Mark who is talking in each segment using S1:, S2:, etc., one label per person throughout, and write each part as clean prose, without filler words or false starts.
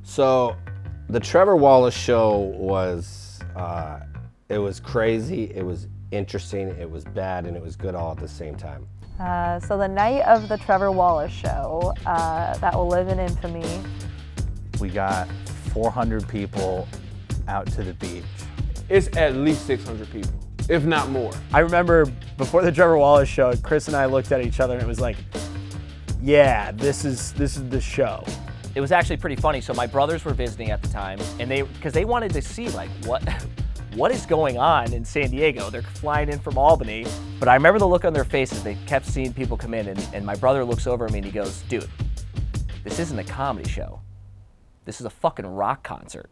S1: So the Trevor Wallace show was, it was crazy, it was interesting, it was bad, and it was good all at the same time.
S2: So the night of the Trevor Wallace show, that will live in infamy.
S3: We got 400 people out to the beach.
S4: It's at least 600 people, if not more.
S5: I remember before the Trevor Wallace show, Chris and I looked at each other and it was like, yeah, this is the show.
S6: It was actually pretty funny. So my brothers were visiting at the time, and because they wanted to see like what is going on in San Diego. They're flying in from Albany, but I remember the look on their faces. They kept seeing people come in, and my brother looks over at me and he goes, "Dude, this isn't a comedy show. This is a fucking rock concert."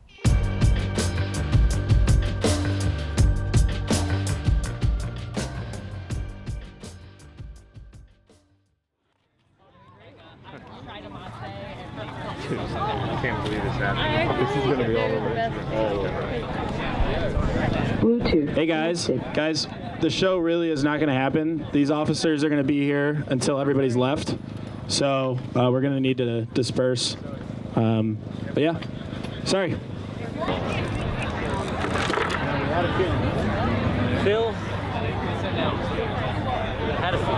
S7: I can't believe it's happening. This is going to be all over.
S8: Bluetooth. Hey guys, the show really is not going to happen. These officers are going to be here until everybody's left, so we're going to need to disperse. But yeah, sorry.
S6: Phil, how does it feel?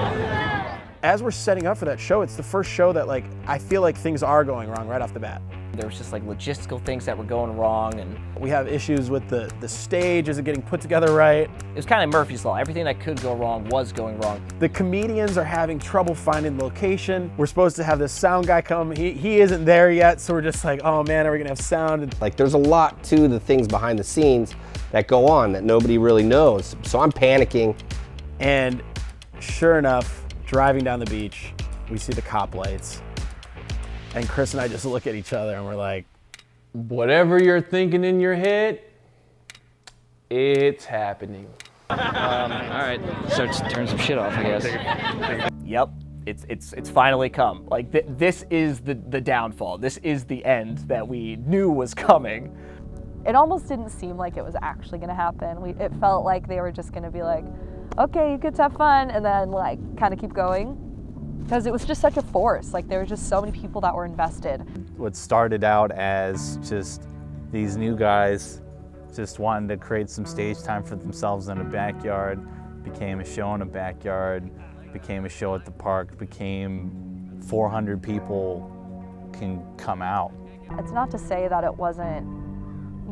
S5: As we're setting up for that show, it's the first show that like I feel like things are going wrong right off the bat.
S6: There was just like logistical things that were going wrong, and
S5: We have issues with the stage, is it getting put together right?
S6: it was kind of Murphy's Law. Everything that could go wrong was going wrong.
S5: The comedians are having trouble finding location. We're supposed to have this sound guy come. He isn't there yet, so we're just like, oh man, are we gonna have sound?
S1: Like there's a lot to the things behind the scenes that go on that nobody really knows. So I'm panicking.
S5: And sure enough, driving down the beach, we see the cop lights. And Chris and I just look at each other and we're like,
S4: Whatever you're thinking in your head, it's happening.
S6: All right, start to turn some shit off, I guess. Yep, it's finally come. Like this is the downfall. This is the end that we knew was coming.
S2: It almost didn't seem like it was actually gonna happen. It felt like they were just gonna be like, okay, you kids have fun, and then like kind of keep going. Because it was just such a force. Like there were just so many people that were invested.
S3: What started out as just these new guys just wanting to create some stage time for themselves in a backyard, became a show in a backyard, became a show at the park, became 400 people can come out.
S2: It's not to say that it wasn't,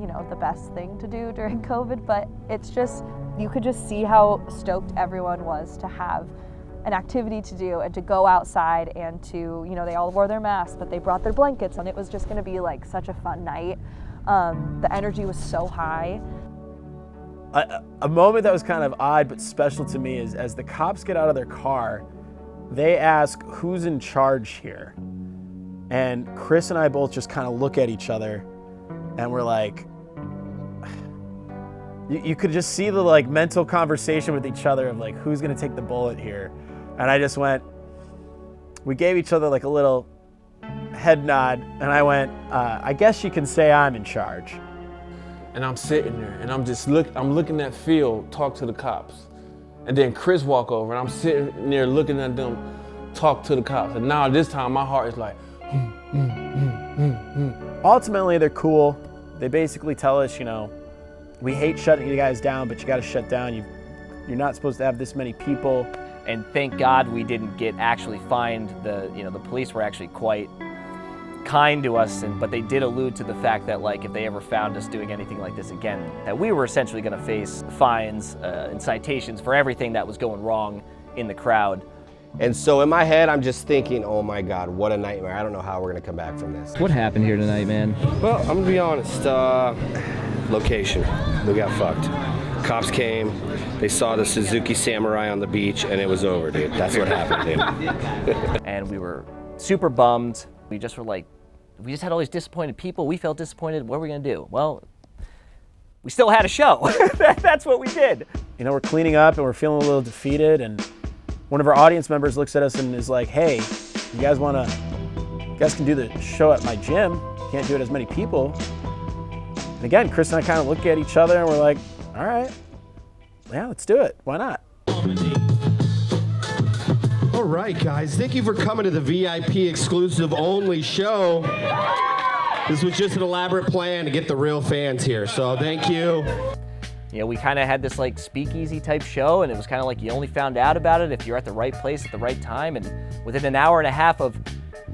S2: you know, the best thing to do during COVID, but it's just, you could just see how stoked everyone was to have an activity to do and to go outside and to, you know, they all wore their masks, but they brought their blankets, and it was just gonna be like such a fun night. The energy was so high.
S5: a moment that was kind of odd but special to me is as the cops get out of their car, they ask who's in charge here. And Chris and I both just kind of look at each other and we're like, you could just see the like mental conversation with each other of like, who's gonna take the bullet here? And I just went, we gave each other like a little head nod, and I went, I guess you can say I'm in charge.
S4: And I'm sitting there, and I'm looking at Phil talk to the cops. And then Chris walk over, and I'm sitting there looking at them talk to the cops. And now this time my heart is like,
S5: Ultimately, they're cool. They basically tell us, you know, we hate shutting you guys down, but you gotta shut down. You're not supposed to have this many people.
S6: And thank God we didn't get actually fined. The police were actually quite kind to us, but they did allude to the fact that like if they ever found us doing anything like this again, that we were essentially going to face fines and citations for everything that was going wrong in the crowd.
S1: And so in my head, I'm just thinking, oh my God, what a nightmare. I don't know how we're gonna come back from this.
S6: What happened here tonight, man?
S1: Well, I'm gonna be honest, location, we got fucked. Cops came, they saw the Suzuki Samurai on the beach, and it was over, dude. That's what happened, dude.
S6: And we were super bummed. We just were like, we just had all these disappointed people. We felt disappointed. What are we gonna do? Well, we still had a show. That's what we did.
S5: You know, we're cleaning up and we're feeling a little defeated, and one of our audience members looks at us and is like, hey, you guys can do the show at my gym. Can't do it as many people. And again, Chris and I kind of look at each other and we're like, all right, yeah, let's do it. Why not?
S9: All right, guys, thank you for coming to the VIP exclusive only show. This was just an elaborate plan to get the real fans here, so thank you.
S6: You know, we kind of had this like speakeasy type show, and it was kind of like you only found out about it if you're at the right place at the right time. And within an hour and a half of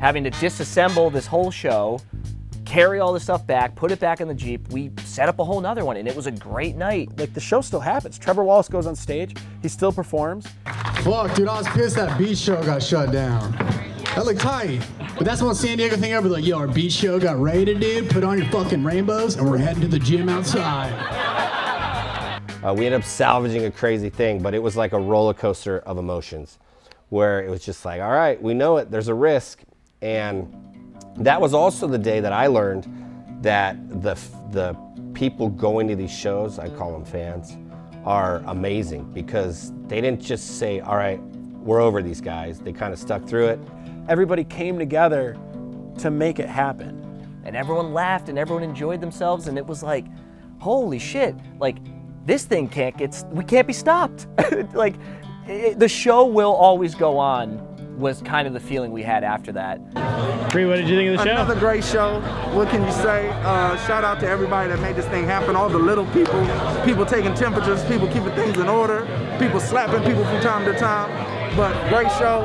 S6: having to disassemble this whole show, carry all the stuff back, put it back in the Jeep, we set up a whole nother one, and it was a great night.
S5: Like, the show still happens. Trevor Wallace goes on stage, he still performs.
S10: Fuck, dude, I was pissed that beach show got shut down. That looked tight. But that's the most San Diego thing ever. Like, yo, our beach show got raided, dude. Put on your fucking rainbows, and we're heading to the gym outside.
S1: We ended up salvaging a crazy thing, but it was like a roller coaster of emotions, where it was just like, all right, we know it, there's a risk. And that was also the day that I learned that the people going to these shows, I call them fans, are amazing, because they didn't just say, all right, we're over these guys. They kind of stuck through it.
S5: Everybody came together to make it happen.
S6: And everyone laughed and everyone enjoyed themselves, and it was like, holy shit, like, this thing we can't be stopped. Like, the show will always go on, was kind of the feeling we had after that.
S8: Bree, what did you think of the show?
S11: Another great show. What can you say? Shout out to everybody that made this thing happen. All the little people taking temperatures, people keeping things in order, people slapping people from time to time. But great show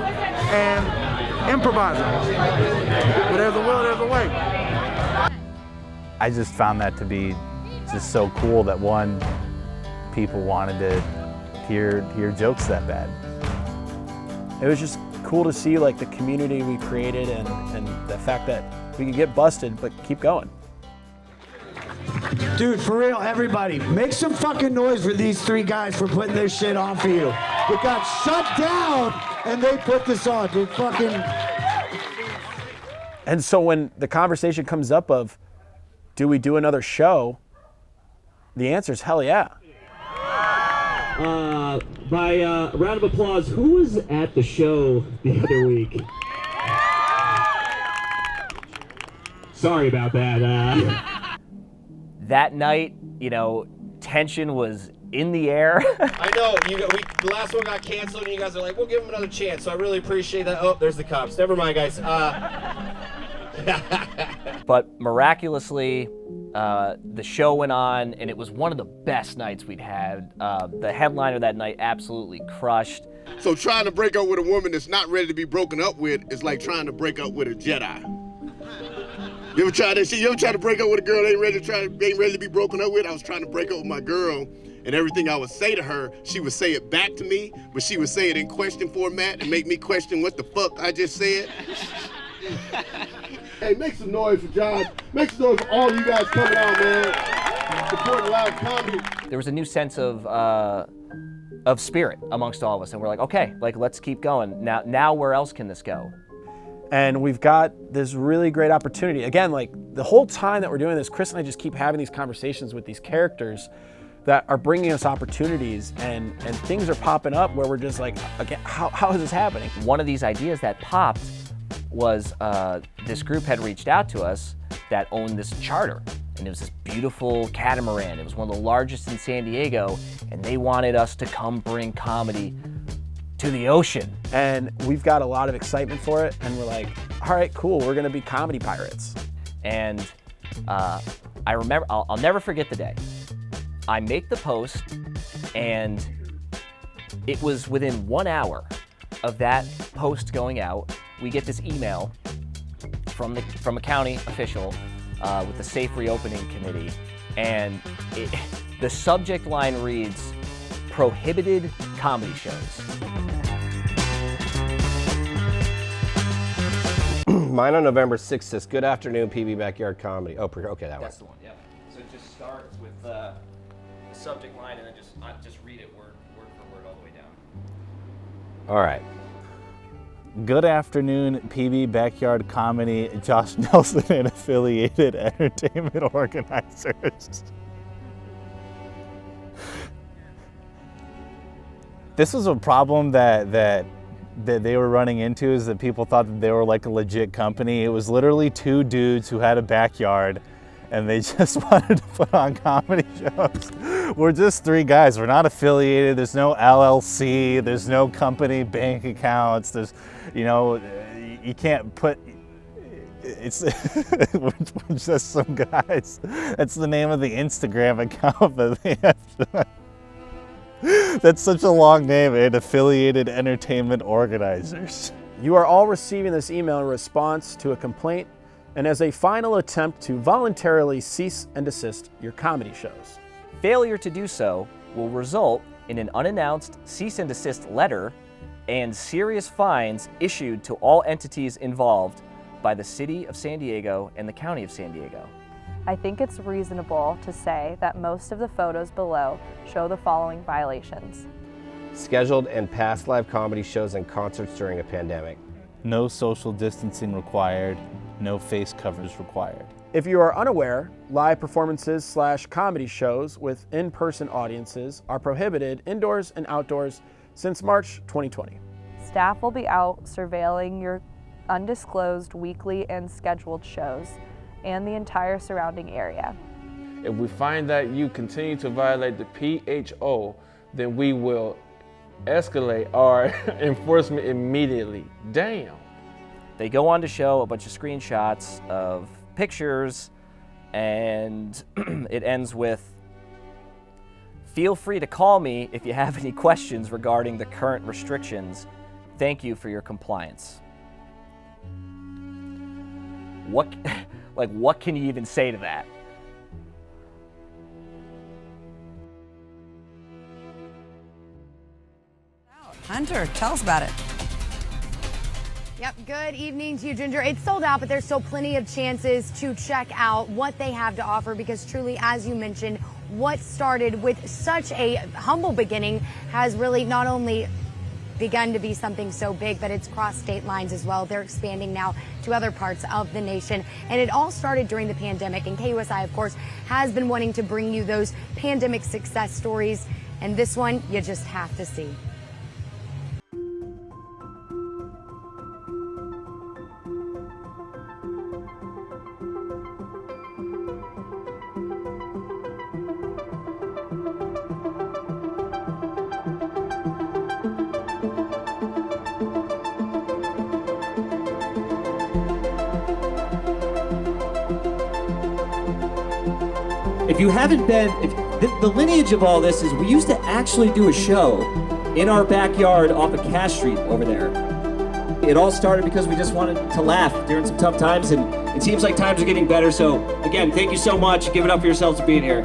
S11: and improvising. Where there's a will, there's a way.
S3: I just found that to be just so cool that people wanted to hear jokes that bad.
S5: It was just cool to see like the community we created and the fact that we could get busted but keep going.
S10: Dude, for real, everybody, make some fucking noise for these three guys for putting this shit on for you. It got shut down and they put this on, dude. Fucking.
S5: And so when the conversation comes up of, do we do another show? The answer is hell yeah.
S12: By a round of applause, who was at the show the other week? Sorry about that.
S6: That night, you know, tension was in the air.
S1: I know, the last one got canceled and you guys are like, we'll give them another chance, so I really appreciate that. Oh, there's the cops. Never mind, guys.
S6: But miraculously, the show went on, and it was one of the best nights we'd had. The headliner that night absolutely crushed.
S13: So trying to break up with a woman that's not ready to be broken up with is like trying to break up with a Jedi. You ever try that shit? You ever try to break up with a girl that ain't ready to be broken up with? I was trying to break up with my girl, and everything I would say to her, she would say it back to me, but she would say it in question format and make me question what the fuck I just said. Hey, make some noise for John. Make some noise for all you guys coming out, man. Supporting live comedy.
S6: There was a new sense of spirit amongst all of us, and we're like, okay, like let's keep going. Now where else can this go?
S5: And we've got this really great opportunity. Again, like the whole time that we're doing this, Chris and I just keep having these conversations with these characters that are bringing us opportunities, and things are popping up where we're just like, again, how is this happening?
S6: One of these ideas that popped was this group had reached out to us that owned this charter, and it was this beautiful catamaran. It was one of the largest in San Diego, and they wanted us to come bring comedy to the ocean.
S5: And we've got a lot of excitement for it, and we're like, all right, cool, we're gonna be comedy pirates.
S6: And I remember, I'll never forget the day. I make the post, and it was within 1 hour of that post going out, we get this email from a county official with the Safe Reopening Committee, and the subject line reads, "Prohibited comedy shows."
S1: Mine on November 6th says, "Good afternoon, PB Backyard Comedy." Oh, okay, that one.
S6: That's the one, yeah. So it just starts with the subject line, and then just read it word for word all the way down.
S1: All right.
S3: Good afternoon, PB Backyard Comedy, Josh Nelson and affiliated entertainment organizers. This was a problem that they were running into, is that people thought that they were like a legit company. It was literally two dudes who had a backyard and they just wanted to put on comedy shows. We're just three guys. We're not affiliated. There's no LLC. There's no company bank accounts. There's, you know, you can't put It's we're just some guys. That's the name of the Instagram account that they have. That's such a long name, and affiliated entertainment organizers.
S5: You are all receiving this email in response to a complaint and as a final attempt to voluntarily cease and desist your comedy shows.
S6: Failure to do so will result in an unannounced cease and desist letter and serious fines issued to all entities involved by the City of San Diego and the County of San Diego.
S2: I think it's reasonable to say that most of the photos below show the following violations.
S1: Scheduled and past live comedy shows and concerts during a pandemic.
S3: No social distancing required. No face covers required.
S5: If you are unaware, live performances / comedy shows with in-person audiences are prohibited indoors and outdoors since March 2020.
S2: Staff will be out surveilling your undisclosed weekly and scheduled shows and the entire surrounding area.
S4: If we find that you continue to violate the PHO, then we will escalate our enforcement immediately. Damn.
S6: They go on to show a bunch of screenshots of pictures, and it ends with, "Feel free to call me if you have any questions regarding the current restrictions. Thank you for your compliance." What can you even say to that?
S14: Hunter, tell us about it.
S15: Yep, good evening to you, Ginger. It's sold out, but there's still plenty of chances to check out what they have to offer because truly, as you mentioned, what started with such a humble beginning has really not only begun to be something so big, but it's crossed state lines as well. They're expanding now to other parts of the nation. And it all started during the pandemic. And KUSI, of course, has been wanting to bring you those pandemic success stories. And this one, you just have to see.
S12: If you haven't been, the lineage of all this is we used to actually do a show in our backyard off of Cash Street over there. It all started because we just wanted to laugh during some tough times, and it seems like times are getting better. So again, thank you so much. Give it up for yourselves for being here.